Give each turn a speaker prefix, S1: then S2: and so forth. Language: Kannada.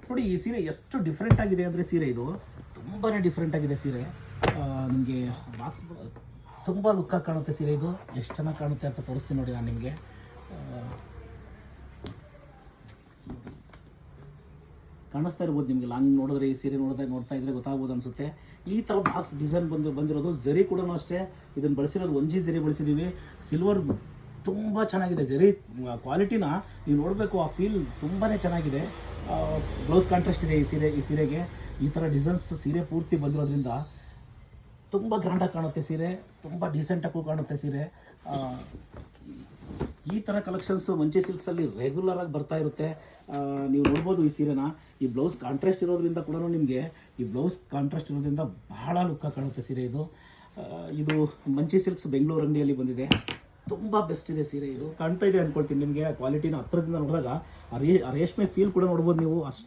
S1: ನೋಡಿ ಈ ಸೀರೆ ಎಷ್ಟು ಡಿಫ್ರೆಂಟ್ ಆಗಿದೆ ಅಂದರೆ ಸೀರೆ ಇದು ತುಂಬಾ ಡಿಫ್ರೆಂಟ್ ಆಗಿದೆ ಸೀರೆ. ನಿಮಗೆ ಬಾಕ್ಸ್ ತುಂಬ ಲುಕ್ಕಾಗಿ ಕಾಣುತ್ತೆ ಸೀರೆ. ಇದು ಎಷ್ಟು ಚೆನ್ನಾಗಿ ಕಾಣುತ್ತೆ ಅಂತ ತೋರಿಸ್ತೀನಿ ನೋಡಿ ನಾನು ನಿಮಗೆ. ಕಾಣಿಸ್ತಾ ಇರ್ಬೋದು ನಿಮಗೆ, ಲಾಂಗ್ ನೋಡಿದ್ರೆ ಈ ಸೀರೆ ನೋಡ್ತಾ ಇದ್ರೆ ಗೊತ್ತಾಗ್ಬೋದು ಅನಿಸುತ್ತೆ. ಈ ಥರ ಬಾಕ್ಸ್ ಡಿಸೈನ್ ಬಂದಿರೋದು. ಜರಿ ಕೂಡ ಅಷ್ಟೇ ಇದನ್ನು ಬಳಸಿರೋದು 1G ಜರಿ ಬಳಸಿದ್ದೀವಿ. ಸಿಲ್ವರ್ ತುಂಬ ಚೆನ್ನಾಗಿದೆ ಜರಿ ಕ್ವಾಲಿಟಿನ ನೀವು ನೋಡಬೇಕು. ಆ ಫೀಲ್ ತುಂಬಾ ಚೆನ್ನಾಗಿದೆ. ಬ್ಲೌಸ್ ಕಾಂಟ್ರಾಸ್ಟ್ ಇದೆ ಈ ಸೀರೆಗೆ. ಈ ಥರ ಡಿಸೈನ್ಸ್ ಸೀರೆ ಪೂರ್ತಿ ಬಂದಿರೋದ್ರಿಂದ ತುಂಬ ಗ್ರ್ಯಾಂಡಾಗಿ ಕಾಣುತ್ತೆ ಸೀರೆ, ತುಂಬ ಡೀಸೆಂಟಾಗೂ ಕಾಣುತ್ತೆ ಸೀರೆ. ಈ ಥರ ಕಲೆಕ್ಷನ್ಸ್ ಮಂಚಿ ಸಿಲ್ಕ್ಸಲ್ಲಿ ರೆಗ್ಯುಲರಾಗಿ ಬರ್ತಾ ಇರುತ್ತೆ. ನೀವು ನೋಡ್ಬೋದು ಈ ಸೀರೆನ. ಈ ಬ್ಲೌಸ್ ಕಾಂಟ್ರಾಸ್ಟ್ ಇರೋದ್ರಿಂದ ಕೂಡ ನಿಮಗೆ ಬಹಳ ಲುಕ್ಕಾಗಿ ಕಾಣುತ್ತೆ ಸೀರೆ ಇದು. ಇದು ಮಂಚಿ ಸಿಲ್ಕ್ಸ್ ಬೆಂಗಳೂರು ಅಂಗಡಿಯಲ್ಲಿ ಬಂದಿದೆ. ತುಂಬ ಬೆಸ್ಟ್ ಇದೆ ಸೀರೆ ಇದು. ಕಾಣ್ತಾ ಇದೆ ಅಂದ್ಕೊಳ್ತೀನಿ ನಿಮಗೆ. ಕ್ವಾಲಿಟಿನ ಹತ್ರದಿಂದ ನೋಡಿದಾಗ ಆ ರೇಷ್ಮೆ ಫೀಲ್ ಕೂಡ ನೋಡ್ಬೋದು ನೀವು.